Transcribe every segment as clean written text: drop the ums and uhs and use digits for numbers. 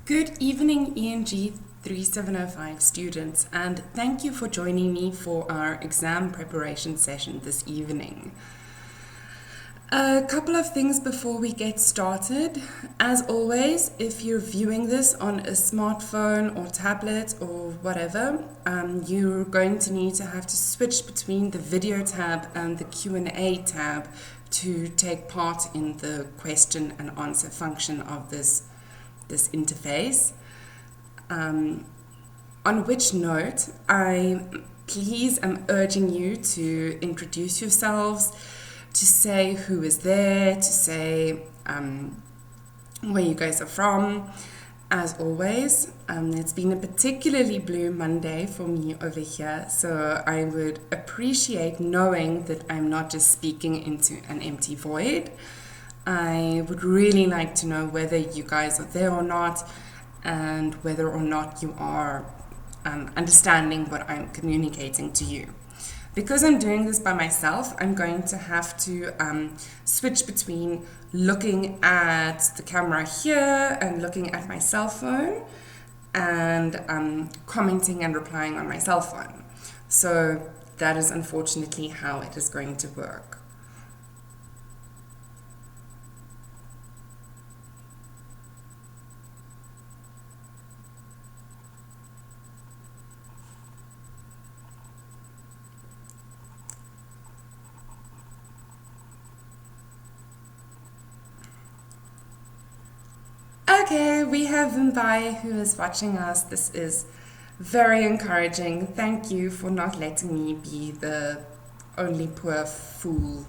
Good evening, ENG3705 students, and thank you for joining me for our exam preparation session this evening. A couple of things before we get started. As always, if you're viewing this on a smartphone or tablet or whatever, you're going to need to have to switch between the video tab and the Q&A tab to take part in the question and answer function of this interface. On which note, I please am urging you to introduce yourselves, to say who is there, to say where you guys are from. As always, it's been a particularly blue Monday for me over here, so I would appreciate knowing that I'm not just speaking into an empty void. I would really like to know whether you guys are there or not, and whether or not you are understanding what I'm communicating to you. Because I'm doing this by myself, I'm going to have to switch between looking at the camera here and looking at my cell phone and commenting and replying on my cell phone. So that is unfortunately how it is going to work. Okay, we have Mbai who is watching us. This is very encouraging. Thank you for not letting me be the only poor fool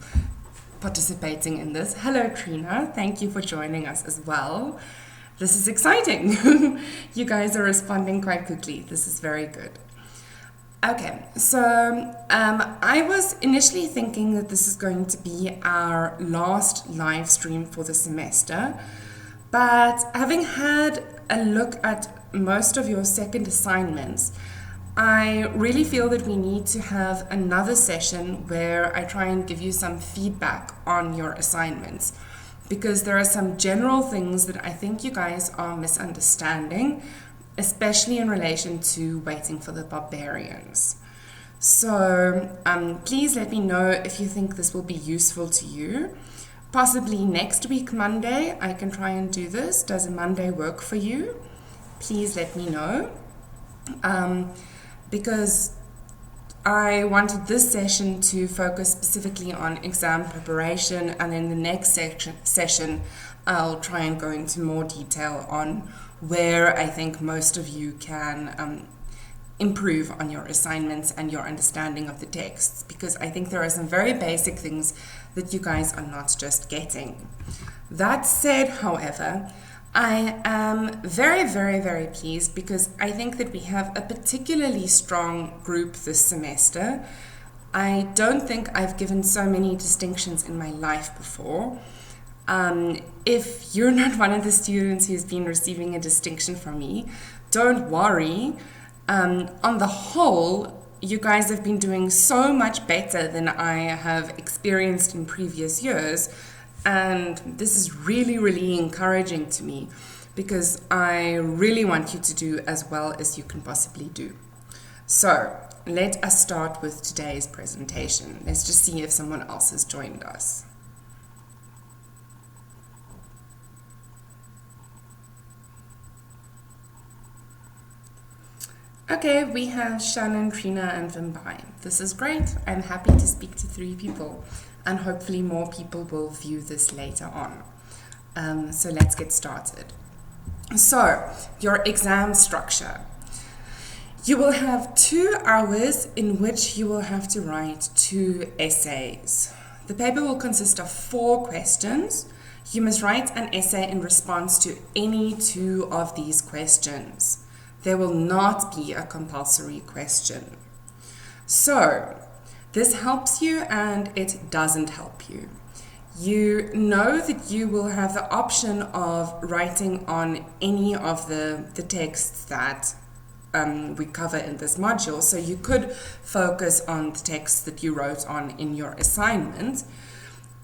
participating in this. Hello, Trina. Thank you for joining us as well. This is exciting. You guys are responding quite quickly. This is very good. Okay, so I was initially thinking that this is going to be our last live stream for the semester. But having had a look at most of your second assignments, I really feel that we need to have another session where I try and give you some feedback on your assignments, because there are some general things that I think you guys are misunderstanding, especially in relation to waiting for the barbarians. So please let me know if you think this will be useful to you. Possibly next week, Monday, I can try and do this. Does a Monday work for you? Please let me know. Because I wanted this session to focus specifically on exam preparation, and then the next session, I'll try and go into more detail on where I think most of you can improve on your assignments and your understanding of the texts, because I think there are some very basic things that you guys are not just getting. That said, however, I am very, very, very pleased because I think that we have a particularly strong group this semester. I don't think I've given so many distinctions in my life before. If you're not one of the students who's been receiving a distinction from me, don't worry. On the whole, you guys have been doing so much better than I have experienced in previous years, and this is really, really encouraging to me because I really want you to do as well as you can possibly do. So let us start with today's presentation. Let's just see if someone else has joined us. Okay, we have Shannon, Trina, and Vimbai. This is great. I'm happy to speak to 3 people, and hopefully more people will view this later on. So let's get started. So, your exam structure. You will have 2 hours in which you will have to write 2 essays. The paper will consist of 4 questions. You must write an essay in response to any 2 of these questions. There will not be a compulsory question. So, this helps you and it doesn't help you. You know that you will have the option of writing on any of the texts that we cover in this module. So you could focus on the text that you wrote on in your assignment.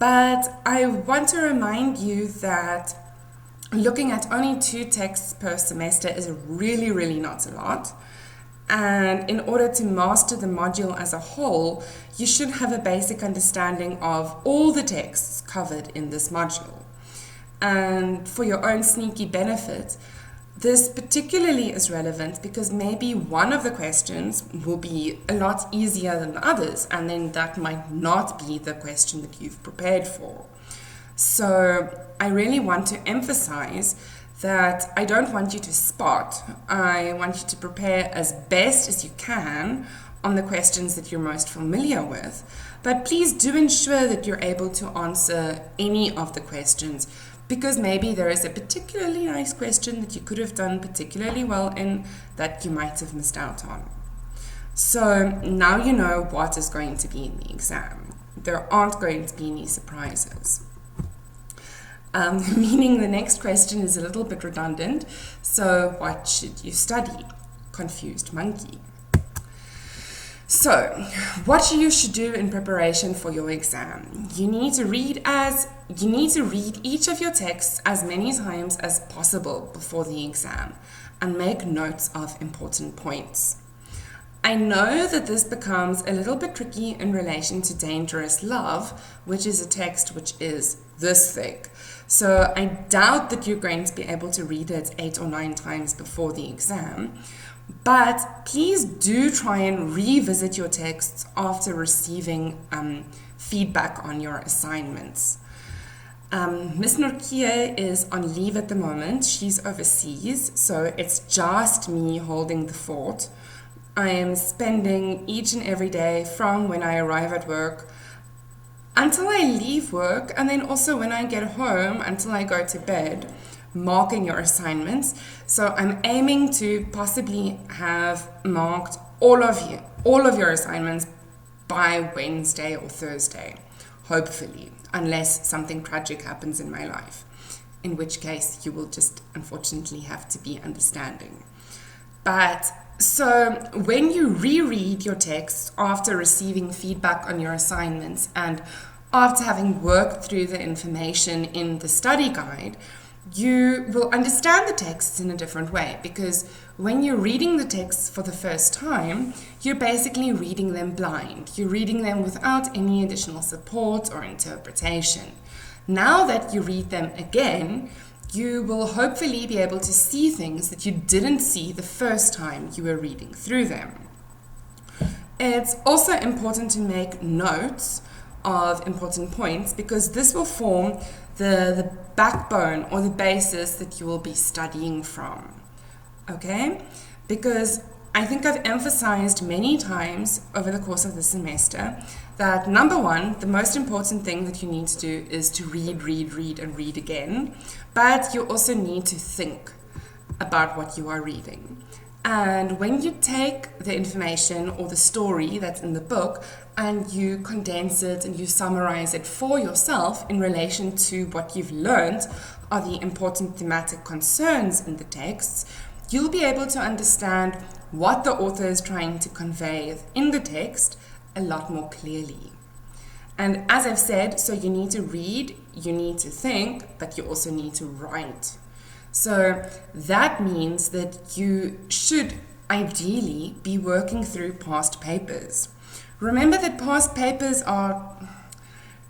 But I want to remind you that looking at only 2 texts per semester is really, really not a lot. And in order to master the module as a whole, you should have a basic understanding of all the texts covered in this module. And for your own sneaky benefit, this particularly is relevant because maybe one of the questions will be a lot easier than others, and then that might not be the question that you've prepared for. So I really want to emphasize that I don't want you to spot. I want you to prepare as best as you can on the questions that you're most familiar with. But please do ensure that you're able to answer any of the questions, because maybe there is a particularly nice question that you could have done particularly well in that you might have missed out on. So now you know what is going to be in the exam. There aren't going to be any surprises. Meaning the next question is a little bit redundant. So what should you study? Confused monkey. So what you should do in preparation for your exam. You need to read each of your texts as many times as possible before the exam and make notes of important points. I know that this becomes a little bit tricky in relation to Dangerous Love, which is a text which is this thick. So I doubt that you're going to be able to read it 8 or 9 times before the exam. But please do try and revisit your texts after receiving feedback on your assignments. Miss Norkia is on leave at the moment. She's overseas, so it's just me holding the fort. I am spending each and every day from when I arrive at work until I leave work, and then also when I get home until I go to bed, marking your assignments. So I'm aiming to possibly have marked all of your assignments by Wednesday or Thursday, hopefully, unless something tragic happens in my life, in which case you will just unfortunately have to be understanding. But so when you reread your text after receiving feedback on your assignments and after having worked through the information in the study guide, you will understand the texts in a different way, because when you're reading the texts for the first time, you're basically reading them blind. You're reading them without any additional support or interpretation. Now that you read them again, you will hopefully be able to see things that you didn't see the first time you were reading through them. It's also important to make notes of important points, because this will form the backbone or the basis that you will be studying from. Okay? Because I think I've emphasized many times over the course of the semester that number one, the most important thing that you need to do is to read and read again. But you also need to think about what you are reading. And when you take the information or the story that's in the book and you condense it and you summarize it for yourself in relation to what you've learned are the important thematic concerns in the texts, you'll be able to understand what the author is trying to convey in the text a lot more clearly. And as I've said, so you need to read, you need to think, but you also need to write. So that means that you should ideally be working through past papers. Remember that past papers are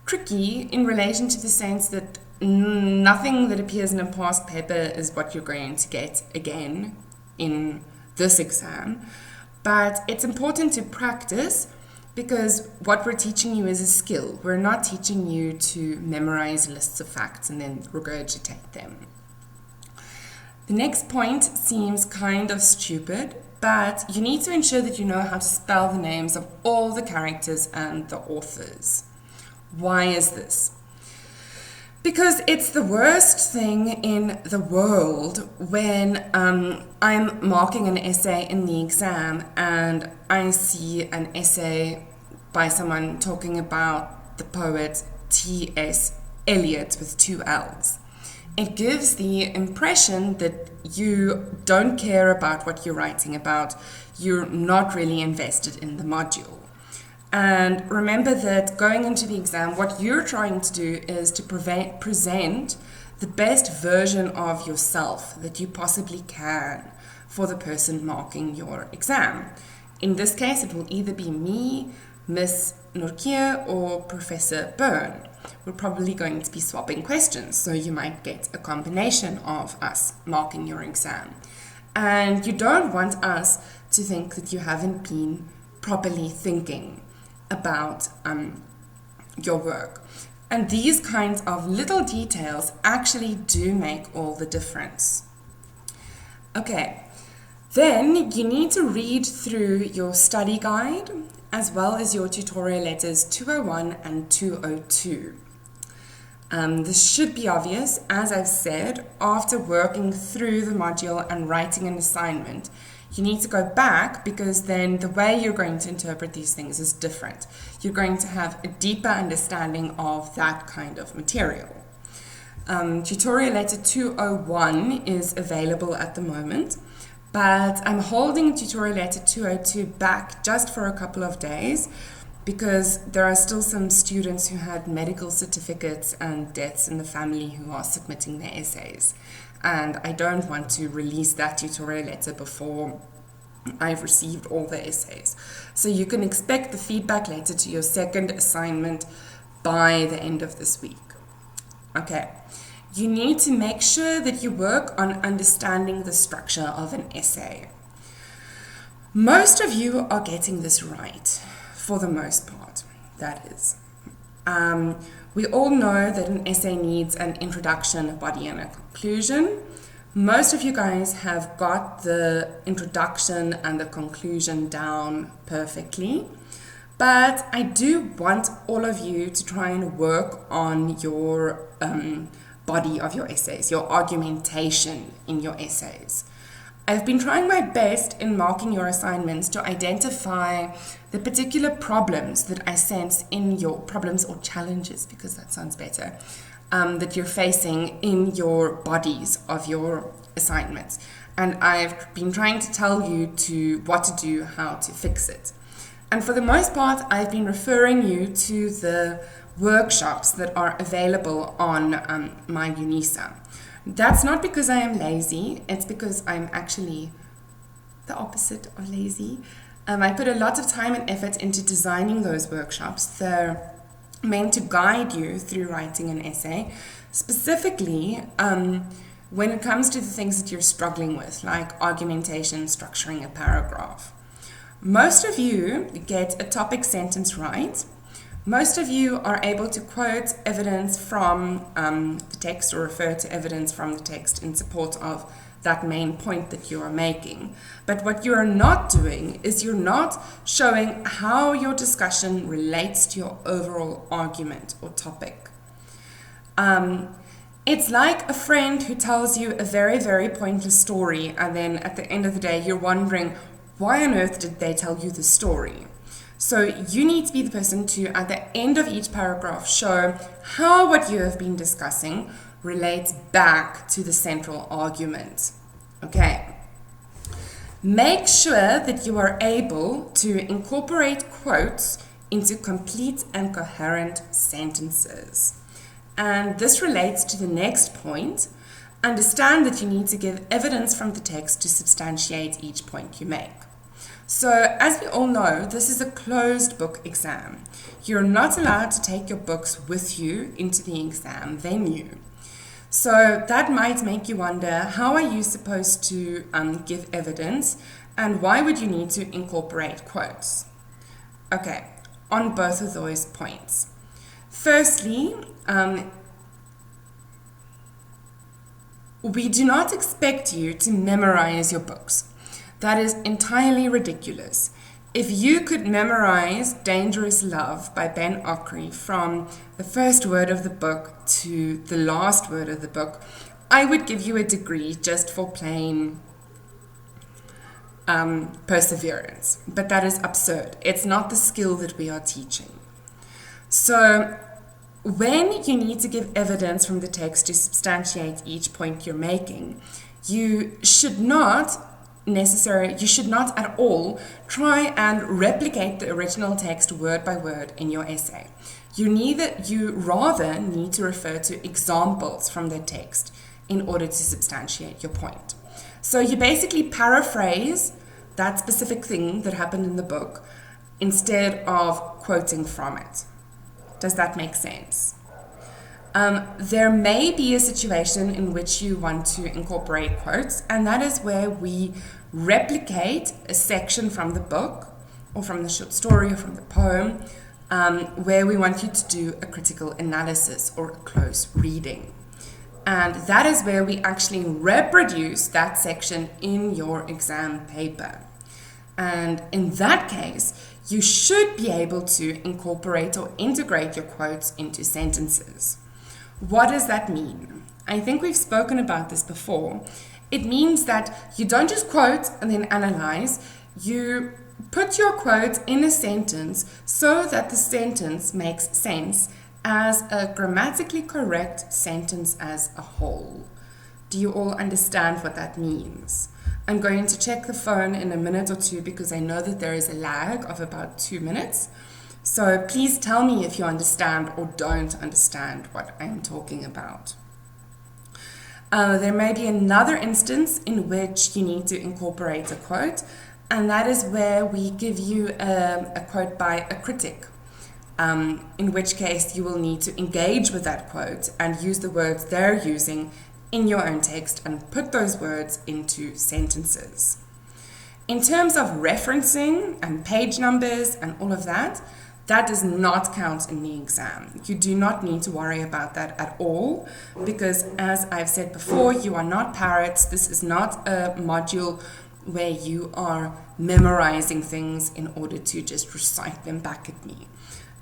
tricky in relation to the sense that nothing that appears in a past paper is what you're going to get again in this exam. But it's important to practice, because what we're teaching you is a skill. We're not teaching you to memorize lists of facts and then regurgitate them. The next point seems kind of stupid, but you need to ensure that you know how to spell the names of all the characters and the authors. Why is this? Because it's the worst thing in the world when I'm marking an essay in the exam and I see an essay by someone talking about the poet T.S. Eliot with 2 L's. It gives the impression that you don't care about what you're writing about. You're not really invested in the module. And remember that going into the exam, what you're trying to do is to present the best version of yourself that you possibly can for the person marking your exam. In this case, it will either be me, Miss Norkier, or Professor Byrne. We're probably going to be swapping questions, so you might get a combination of us marking your exam. And you don't want us to think that you haven't been properly thinking about your work. And these kinds of little details actually do make all the difference. Okay, then you need to read through your study guide as well as your tutorial letters 201 and 202. This should be obvious, as I've said, after working through the module and writing an assignment. You need to go back because then the way you're going to interpret these things is different. You're going to have a deeper understanding of that kind of material. Tutorial letter 201 is available at the moment, but I'm holding tutorial letter 202 back just for a couple of days because there are still some students who had medical certificates and deaths in the family who are submitting their essays. And I don't want to release that tutorial letter before I've received all the essays. So you can expect the feedback letter to your second assignment by the end of this week. Okay, you need to make sure that you work on understanding the structure of an essay. Most of you are getting this right, for the most part, that is. We all know that an essay needs an introduction, a body, and a conclusion. Most of you guys have got the introduction and the conclusion down perfectly, but I do want all of you to try and work on your body of your essays, your argumentation in your essays. I've been trying my best in marking your assignments to identify the particular problems that I sense in your problems or challenges, because that sounds better, that you're facing in your bodies of your assignments. And I've been trying to tell you what to do, how to fix it. And for the most part, I've been referring you to the workshops that are available on my UNISA. That's not because I am lazy, it's because I'm actually the opposite of lazy. I put a lot of time and effort into designing those workshops. They're meant to guide you through writing an essay, specifically when it comes to the things that you're struggling with, like argumentation, structuring a paragraph. Most of you get a topic sentence right. Most of you are able to quote evidence from the text or refer to evidence from the text in support of that main point that you are making. But what you are not doing is you're not showing how your discussion relates to your overall argument or topic. It's like a friend who tells you a very, very pointless story, and then at the end of the day, you're wondering, why on earth did they tell you the story? So you need to be the person to, at the end of each paragraph, show how what you have been discussing relates back to the central argument. Okay. Make sure that you are able to incorporate quotes into complete and coherent sentences. And this relates to the next point. Understand that you need to give evidence from the text to substantiate each point you make. So, as we all know, this is a closed book exam. You're not allowed to take your books with you into the exam venue. So that might make you wonder, how are you supposed to give evidence, and why would you need to incorporate quotes? Okay, on both of those points. Firstly, we do not expect you to memorize your books. That is entirely ridiculous. If you could memorize Dangerous Love by Ben Okri from the first word of the book to the last word of the book, I would give you a degree just for plain perseverance. But that is absurd. It's not the skill that we are teaching. So when you need to give evidence from the text to substantiate each point you're making, you should not at all try and replicate the original text word by word in your essay. You rather need to refer to examples from the text in order to substantiate your point. So you basically paraphrase that specific thing that happened in the book instead of quoting from it. Does that make sense? There may be a situation in which you want to incorporate quotes, and that is where we replicate a section from the book or from the short story or from the poem, where we want you to do a critical analysis or a close reading. And that is where we actually reproduce that section in your exam paper. And in that case, you should be able to incorporate or integrate your quotes into sentences. What does that mean? I think we've spoken about this before. It means that you don't just quote and then analyze. You put your quote in a sentence so that the sentence makes sense as a grammatically correct sentence as a whole. Do you all understand what that means? I'm going to check the phone in a minute or two because I know that there is a lag of about 2 minutes. So please tell me if you understand or don't understand what I'm talking about. There may be another instance in which you need to incorporate a quote, and that is where we give you a quote by a critic. In which case you will need to engage with that quote and use the words they're using in your own text and put those words into sentences. In terms of referencing and page numbers and all of that, that does not count in the exam. You do not need to worry about that at all because, as I've said before, you are not parrots. This is not a module where you are memorizing things in order to just recite them back at me.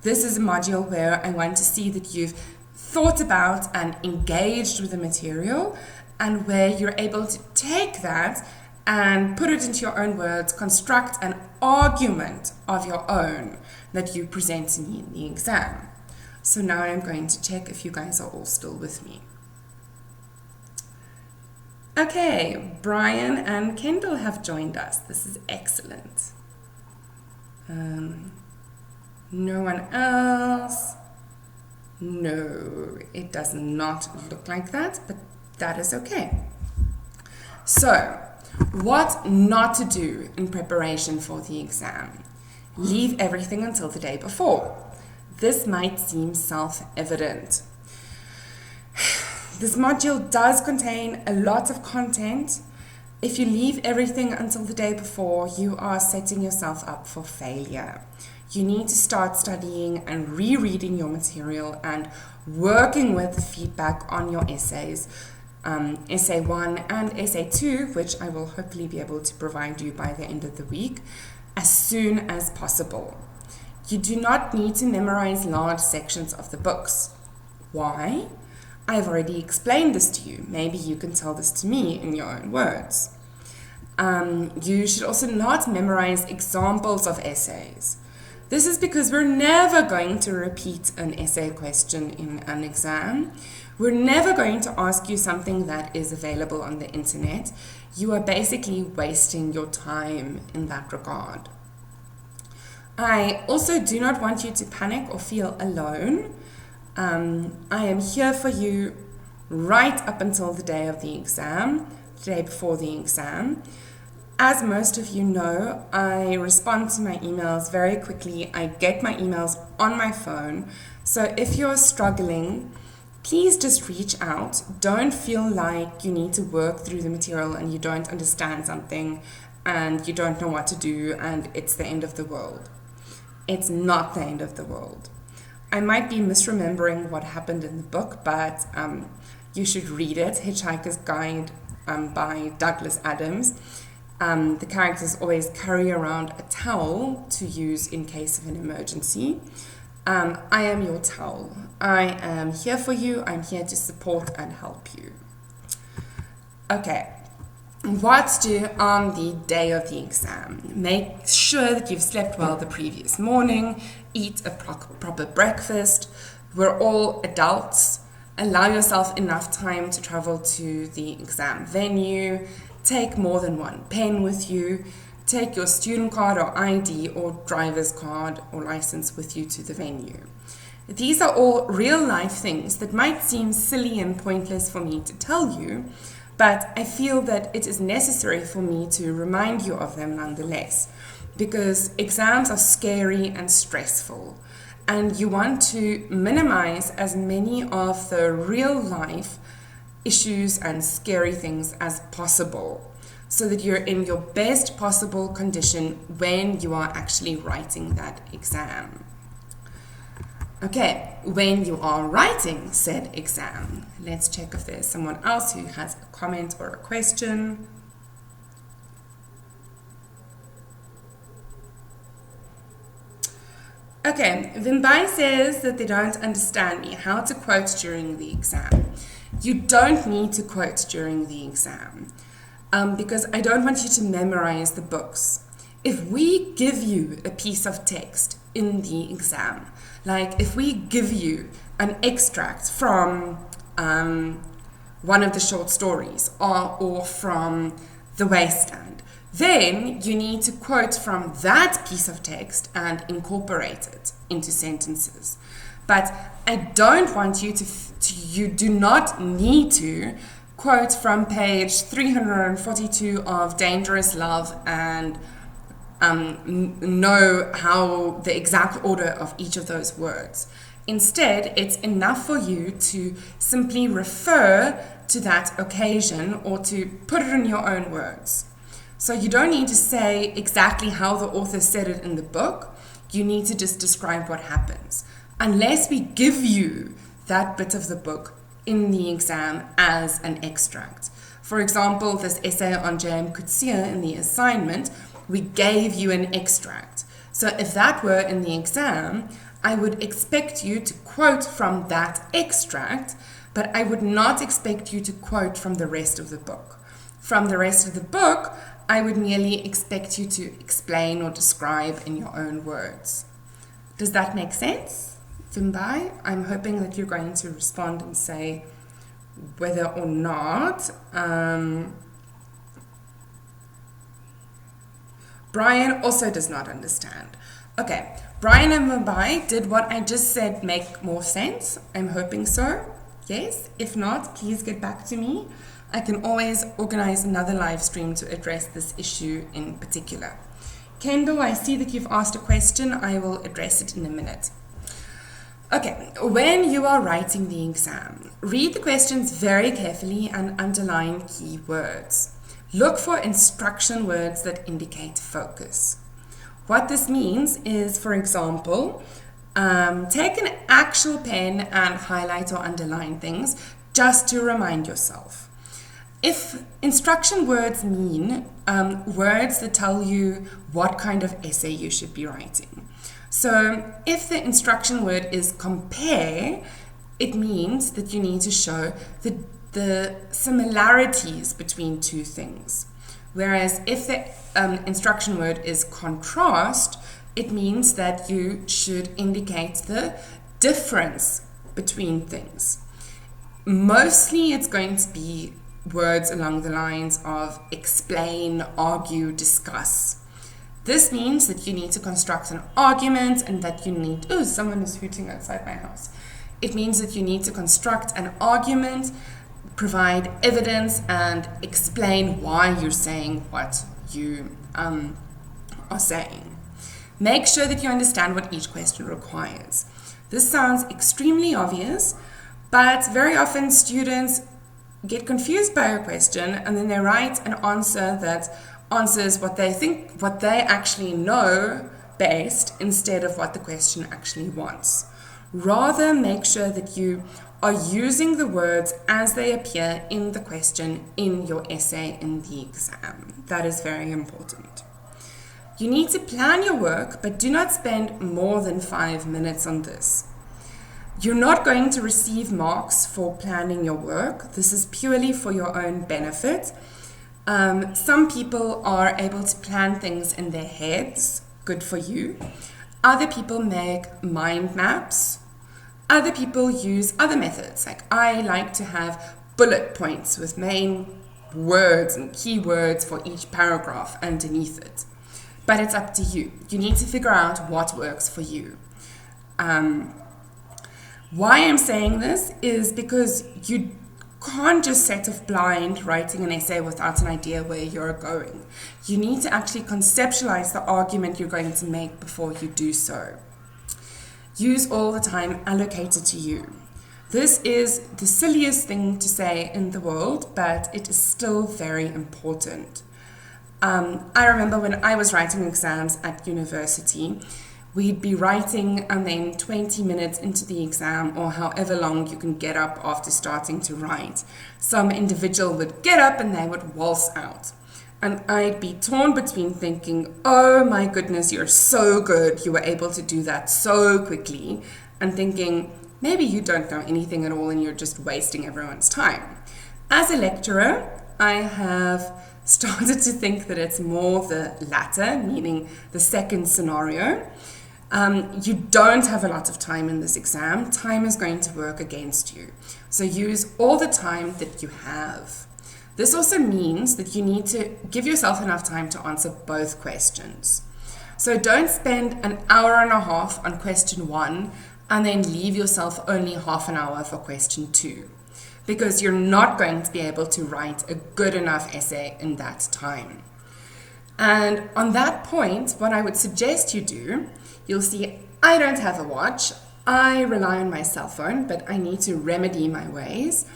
This is a module where I want to see that you've thought about and engaged with the material, and where you're able to take that and put it into your own words, construct an argument of your own that you present to me in the exam. So now I'm going to check if you guys are all still with me. Okay, Brian and Kendall have joined us. This is excellent. No one else? No, it does not look like that, but that is okay. So, what not to do in preparation for the exam? Leave everything until the day before. This might seem self-evident. This module does contain a lot of content. If you leave everything until the day before, you are setting yourself up for failure. You need to start studying and rereading your material and working with the feedback on your essays, Essay 1 and Essay 2, which I will hopefully be able to provide you by the end of the week, as soon as possible. You do not need to memorize large sections of the books. Why? I've already explained this to you. Maybe you can tell this to me in your own words. You should also not memorize examples of essays. This is because we're never going to repeat an essay question in an exam. We're never going to ask you something that is available on the internet. You are basically wasting your time in that regard. I also do not want you to panic or feel alone. I am here for you right up until the day of the exam, the day before the exam. As most of you know, I respond to my emails very quickly. I get my emails on my phone. So if you're struggling, please just reach out. Don't feel like you need to work through the material and you don't understand something and you don't know what to do and it's the end of the world. It's not the end of the world. I might be misremembering what happened in the book, but you should read it, Hitchhiker's Guide by Douglas Adams. The characters always carry around a towel to use in case of an emergency. I am your towel. I am here for you. I'm here to support and help you. Okay, what to do on the day of the exam? Make sure that you've slept well the previous morning. Eat a proper breakfast. We're all adults. Allow yourself enough time to travel to the exam venue. Take more than one pen with you. Take your student card or ID or driver's card or license with you to the venue. These are all real life things that might seem silly and pointless for me to tell you, but I feel that it is necessary for me to remind you of them nonetheless, because exams are scary and stressful, and you want to minimize as many of the real life issues and scary things as possible, so that you're in your best possible condition when you are actually writing that exam. Okay, when you are writing said exam, let's check if there's someone else who has a comment or a question. Okay, Vimbai says that they don't understand me, how to quote during the exam. You don't need to quote during the exam because I don't want you to memorize the books. If we give you a piece of text in the exam, like if we give you an extract from one of the short stories or from The Wasteland, then you need to quote from that piece of text and incorporate it into sentences. But I don't want you you do not need to quote from page 342 of Dangerous Love and know how the exact order of each of those words. Instead, it's enough for you to simply refer to that occasion or to put it in your own words. So you don't need to say exactly how the author said it in the book. You need to just describe what happens. Unless we give you that bit of the book in the exam as an extract. For example, this essay on J.M. Coetzee in the assignment, we gave you an extract. So if that were in the exam, I would expect you to quote from that extract, but I would not expect you to quote from the rest of the book. From the rest of the book, I would merely expect you to explain or describe in your own words. Does that make sense, Vimbai? I'm hoping that you're going to respond and say whether or not. Brian also does not understand. Okay, Brian and Vimbai, did what I just said make more sense? I'm hoping so. Yes? If not, please get back to me. I can always organize another live stream to address this issue in particular. Kendall, I see that you've asked a question. I will address it in a minute. Okay, when you are writing the exam, read the questions very carefully and underline key words. Look for instruction words that indicate focus. What this means is, for example, take an actual pen and highlight or underline things just to remind yourself. If instruction words mean words that tell you what kind of essay you should be writing. So if the instruction word is compare, it means that you need to show the similarities between two things. Whereas if the instruction word is contrast, it means that you should indicate the difference between things. Mostly it's going to be words along the lines of explain, argue, discuss. This means that you need to construct an argument and that you need... Oh, someone is hooting outside my house. It means that you need to construct an argument, provide evidence, and explain why you're saying what you are saying. Make sure that you understand what each question requires. This sounds extremely obvious, but very often students get confused by a question and then they write an answer that answers what they think, what they actually know best, instead of what the question actually wants. Rather, make sure that you are using the words as they appear in the question in your essay in the exam. That is very important. You need to plan your work, but do not spend more than 5 minutes on this. You're not going to receive marks for planning your work. This is purely for your own benefit. Some people are able to plan things in their heads. Good for you. Other people make mind maps. Other people use other methods. Like I like to have bullet points with main words and keywords for each paragraph underneath it. But it's up to you. You need to figure out what works for you. Why I'm saying this is because you can't just set off blind writing an essay without an idea where you're going. You need to actually conceptualize the argument you're going to make before you do so. Use all the time allocated to you. This is the silliest thing to say in the world, but it is still very important. I remember when I was writing exams at university, we'd be writing and then 20 minutes into the exam, or however long you can get up after starting to write, some individual would get up and they would waltz out. And I'd be torn between thinking, oh my goodness, you're so good, you were able to do that so quickly, and thinking, maybe you don't know anything at all and you're just wasting everyone's time. As a lecturer, I have started to think that it's more the latter, meaning the second scenario. You don't have a lot of time in this exam. Time is going to work against you. So use all the time that you have. This also means that you need to give yourself enough time to answer both questions. So don't spend an hour and a half on question 1 and then leave yourself only half an hour for question 2, because you're not going to be able to write a good enough essay in that time. And on that point, what I would suggest you do, you'll see I don't have a watch. I rely on my cell phone, but I need to remedy my ways.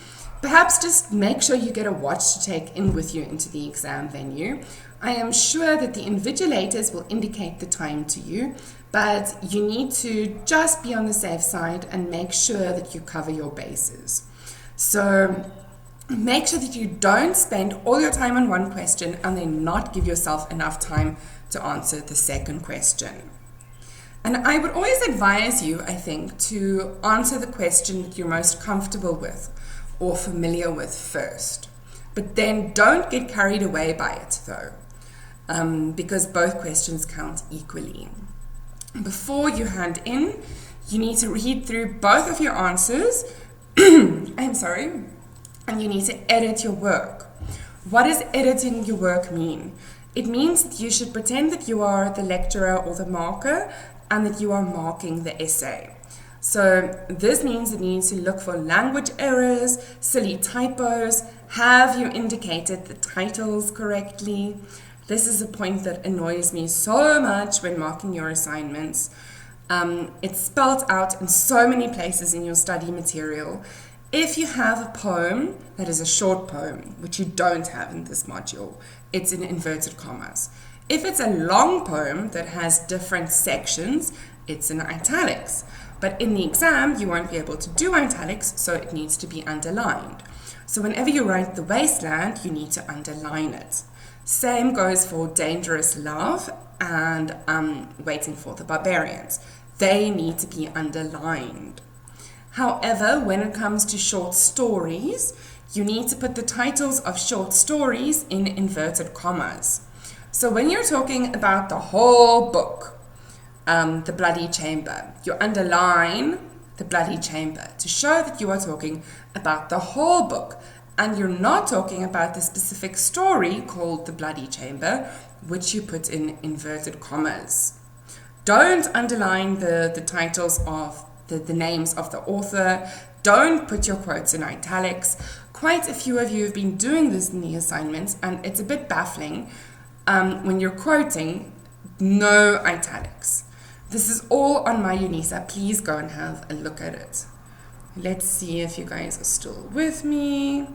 Perhaps just make sure you get a watch to take in with you into the exam venue. I am sure that the invigilators will indicate the time to you, but you need to just be on the safe side and make sure that you cover your bases. So make sure that you don't spend all your time on one question and then not give yourself enough time to answer the second question. And I would always advise you, I think, to answer the question that you're most comfortable with or familiar with first. But then don't get carried away by it though, because both questions count equally. Before you hand in, you need to read through both of your answers, and you need to edit your work. What does editing your work mean? It means that you should pretend that you are the lecturer or the marker and that you are marking the essay. So this means that you need to look for language errors, silly typos. Have you indicated the titles correctly? This is a point that annoys me so much when marking your assignments. It's spelled out in so many places in your study material. If you have a poem that is a short poem, which you don't have in this module, it's in inverted commas. If it's a long poem that has different sections, it's in italics. But in the exam, you won't be able to do italics, so it needs to be underlined. So whenever you write The Wasteland, you need to underline it. Same goes for Dangerous Love and Waiting for the Barbarians. They need to be underlined. However, when it comes to short stories, you need to put the titles of short stories in inverted commas. So when you're talking about the whole book, The Bloody Chamber, you underline The Bloody Chamber to show that you are talking about the whole book and you're not talking about the specific story called The Bloody Chamber, which you put in inverted commas. Don't underline the titles of the names of the author. Don't put your quotes in italics. Quite a few of you have been doing this in the assignments, and it's a bit baffling. When you're quoting, no italics. This is all on my UNISA. Please go and have a look at it. Let's see if you guys are still with me.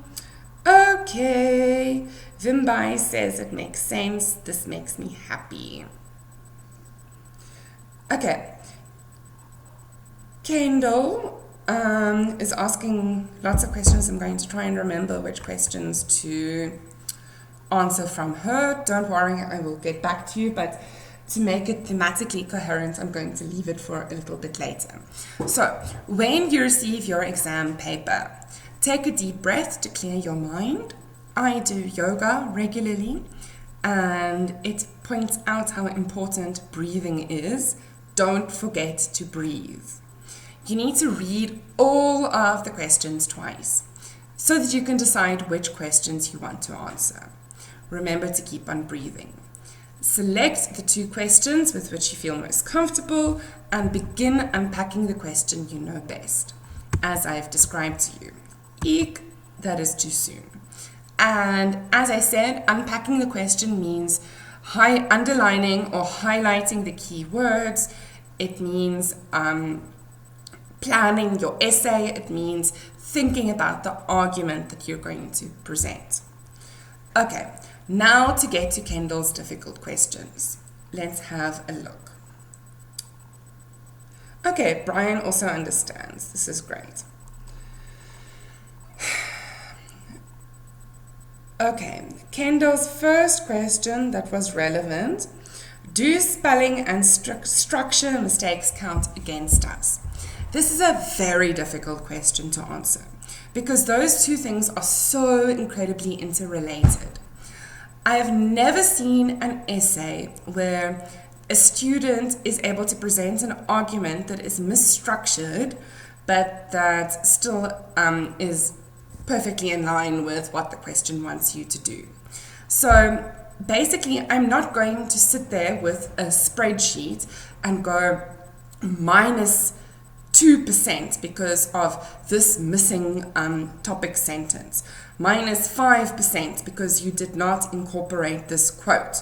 Okay. Vimbai says it makes sense. This makes me happy. Okay. Kendall is asking lots of questions. I'm going to try and remember which questions to answer from her. Don't worry, I will get back to you, but to make it thematically coherent, I'm going to leave it for a little bit later. So, when you receive your exam paper, take a deep breath to clear your mind. I do yoga regularly, and it points out how important breathing is. Don't forget to breathe. You need to read all of the questions twice so that you can decide which questions you want to answer. Remember to keep on breathing. Select the 2 questions with which you feel most comfortable and begin unpacking the question you know best. as I've described to you. Eek, that is too soon. And as I said, unpacking the question means underlining or highlighting the key words. It means planning your essay. It means thinking about the argument that you're going to present. Okay, now to get to Kendall's difficult questions. Let's have a look. Okay, Brian also understands. This is great. Okay, Kendall's first question that was relevant. Do spelling and structure mistakes count against us? This is a very difficult question to answer because those two things are so incredibly interrelated. I have never seen an essay where a student is able to present an argument that is misstructured, but that still is perfectly in line with what the question wants you to do. So basically, I'm not going to sit there with a spreadsheet and go minus 2% because of this missing topic sentence, minus 5% because you did not incorporate this quote,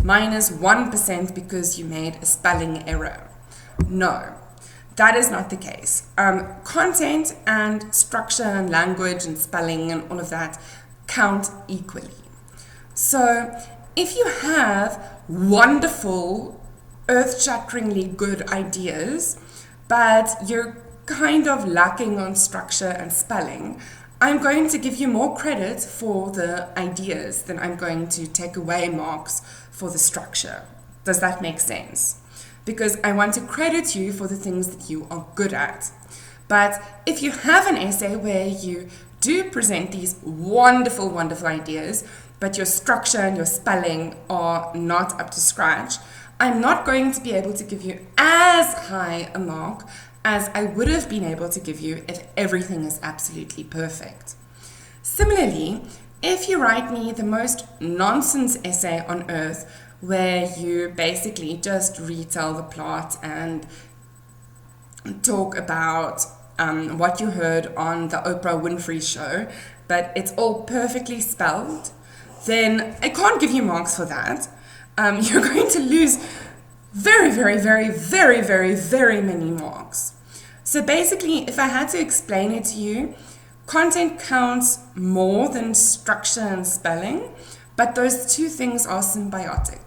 minus 1% because you made a spelling error. No, that is not the case. Content and structure and language and spelling and all of that count equally. So if you have wonderful, earth-shatteringly good ideas, but you're kind of lacking on structure and spelling, I'm going to give you more credit for the ideas than I'm going to take away marks for the structure. Does that make sense? Because I want to credit you for the things that you are good at. But if you have an essay where you do present these wonderful, wonderful ideas, but your structure and your spelling are not up to scratch, I'm not going to be able to give you as high a mark as I would have been able to give you if everything is absolutely perfect. Similarly, if you write me the most nonsense essay on earth where you basically just retell the plot and talk about what you heard on the Oprah Winfrey show, but it's all perfectly spelled, then I can't give you marks for that. You're going to lose very, very, very, very, very, very many marks. So basically, if I had to explain it to you, content counts more than structure and spelling, but those two things are symbiotic.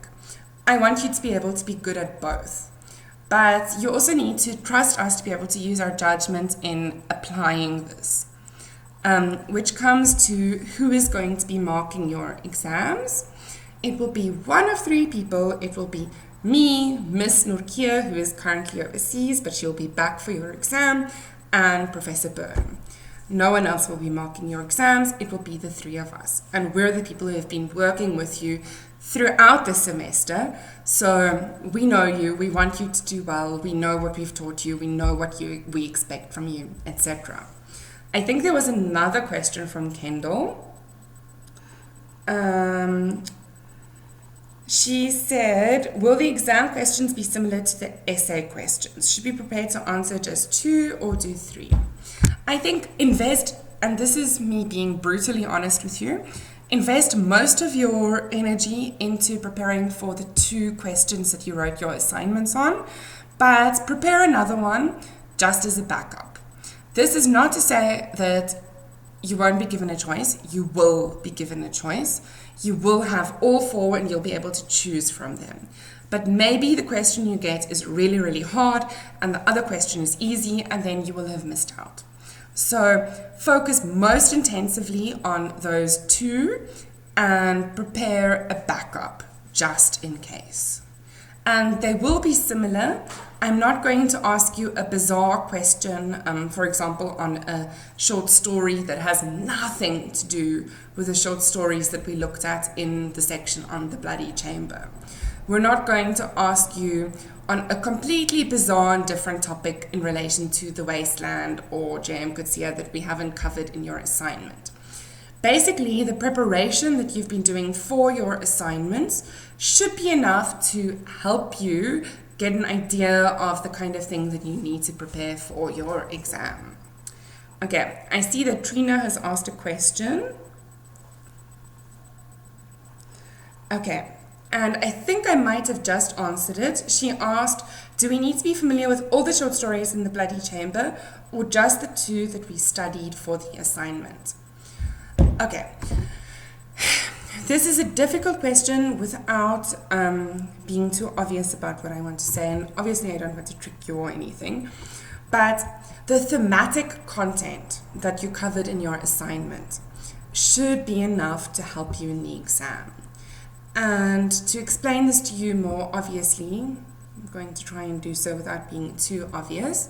I want you to be able to be good at both. But you also need to trust us to be able to use our judgment in applying this, which comes to who is going to be marking your exams. It will be one of three people. It will be me, Miss Nurkia, who is currently overseas, but she'll be back for your exam, and Professor Byrne. No one else will be marking your exams. It will be the three of us. And we're the people who have been working with you throughout the semester. So we know you, we want you to do well, we know what we've taught you, we know what we expect from you, etc. I think there was another question from Kendall. She said, will the exam questions be similar to the essay questions? Should we be prepared to answer just 2 or do 3? I think invest, and this is me being brutally honest with you, invest most of your energy into preparing for the 2 questions that you wrote your assignments on, but prepare another one just as a backup. This is not to say that you won't be given a choice. You will be given a choice. You will have all 4 and you'll be able to choose from them. But maybe the question you get is really, really hard and the other question is easy, and then you will have missed out. So focus most intensively on those 2 and prepare a backup just in case. And they will be similar. I'm not going to ask you a bizarre question, for example, on a short story that has nothing to do with the short stories that we looked at in the section on the Bloody Chamber. We're not going to ask you on a completely bizarre and different topic in relation to the wasteland or JM Kutsia that we haven't covered in your assignment. Basically, the preparation that you've been doing for your assignments should be enough to help you get an idea of the kind of thing that you need to prepare for your exam. Okay, I see that Trina has asked a question. Okay, and I think I might have just answered it. She asked, do we need to be familiar with all the short stories in the Bloody Chamber or just the 2 that we studied for the assignment? Okay, this is a difficult question without being too obvious about what I want to say, and obviously I don't want to trick you or anything, but the thematic content that you covered in your assignment should be enough to help you in the exam. And to explain this to you more obviously, I'm going to try and do so without being too obvious.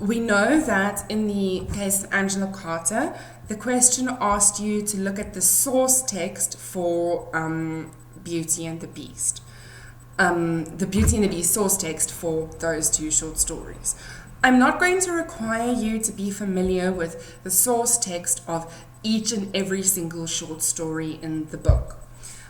We know that in the case of Angela Carter, the question asked you to look at the source text for Beauty and the Beast. The Beauty and the Beast source text for those 2 short stories. I'm not going to require you to be familiar with the source text of each and every single short story in the book.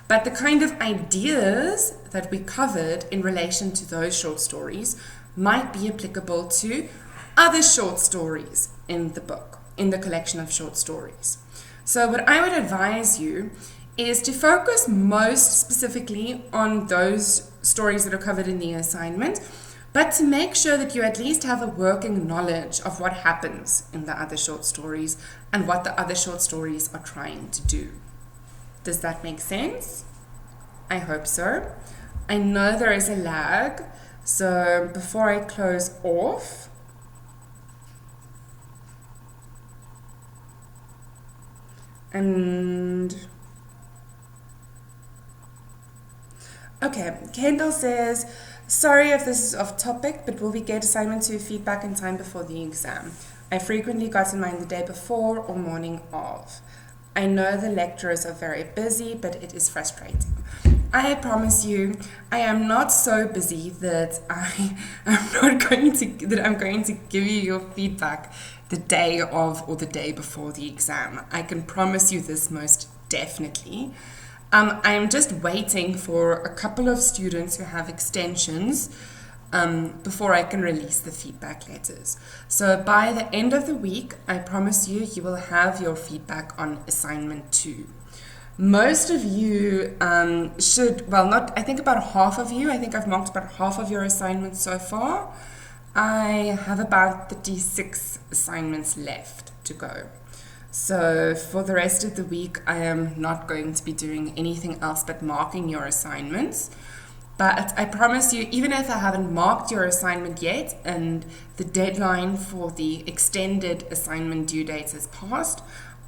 But the kind of ideas that we covered in relation to those short stories might be applicable to other short stories in the book, in the collection of short stories. So what I would advise you is to focus most specifically on those stories that are covered in the assignment, but to make sure that you at least have a working knowledge of what happens in the other short stories and what the other short stories are trying to do. Does that make sense? I hope so. I know there is a lag, so before I close off, and okay, Kendall says, sorry if this is off topic, but will we get assignment 2 feedback in time before the exam? I frequently got in mine the day before or morning of. I know the lecturers are very busy, but it is frustrating. I promise you, I am not so busy that I'm going to give you your feedback the day of or the day before the exam. I can promise you this most definitely. I am just waiting for a couple of students who have extensions before I can release the feedback letters. So by the end of the week, I promise you, you will have your feedback on assignment 2. Most of you should, well, not, I think about half of you, I think I've marked about half of your assignments so far. I have about 36 assignments left to go. So for the rest of the week, I am not going to be doing anything else but marking your assignments. But I promise you, even if I haven't marked your assignment yet and the deadline for the extended assignment due dates has passed,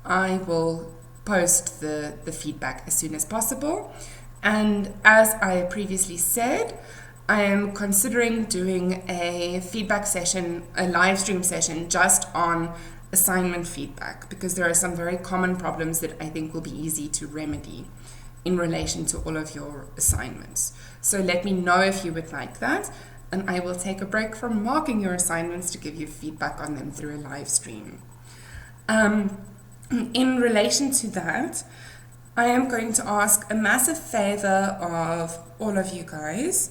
I will post the feedback as soon as possible. And as I previously said, I am considering doing a feedback session, a live stream session just on assignment feedback, because there are some very common problems that I think will be easy to remedy in relation to all of your assignments. So let me know if you would like that, and I will take a break from marking your assignments to give you feedback on them through a live stream. In relation to that, I am going to ask a massive favor of all of you guys.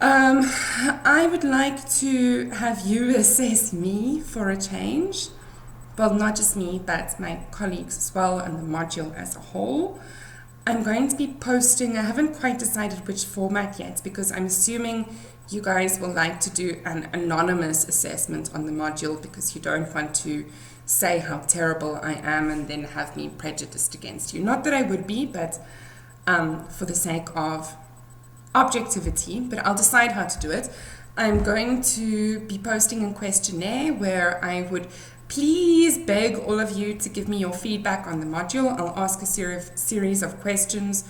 I would like to have you assess me for a change. Well, not just me, but my colleagues as well, and the module as a whole. I'm going to be posting, I haven't quite decided which format yet, because I'm assuming you guys will like to do an anonymous assessment on the module, because you don't want to say how terrible I am and then have me prejudiced against you. Not that I would be, but for the sake of objectivity, but I'll decide how to do it. I'm going to be posting a questionnaire where I would please beg all of you to give me your feedback on the module. I'll ask a series of questions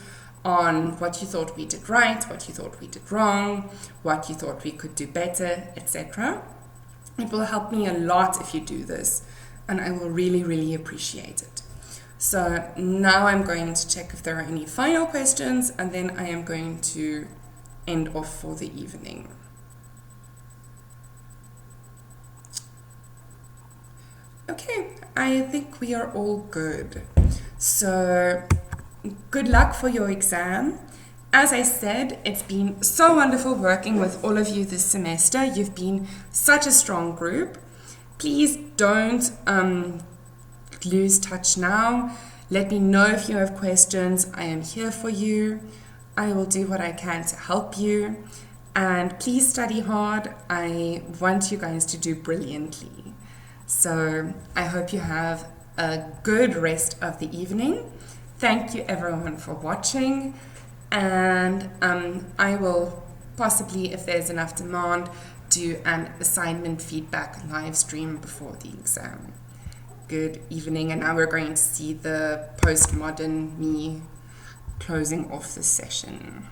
on what you thought we did right, what you thought we did wrong, what you thought we could do better, etc. It will help me a lot if you do this, and I will really, really appreciate it. So now I'm going to check if there are any final questions, and then I am going to end off for the evening. Okay, I think we are all good. So good luck for your exam. As I said, it's been so wonderful working with all of you this semester. You've been such a strong group. Please don't lose touch now. Let me know if you have questions. I am here for you. I will do what I can to help you. And please study hard. I want you guys to do brilliantly. So I hope you have a good rest of the evening. Thank you everyone for watching. And I will possibly, if there's enough demand, do an assignment feedback live stream before the exam. Good evening, and now we're going to see the postmodern me closing off the session.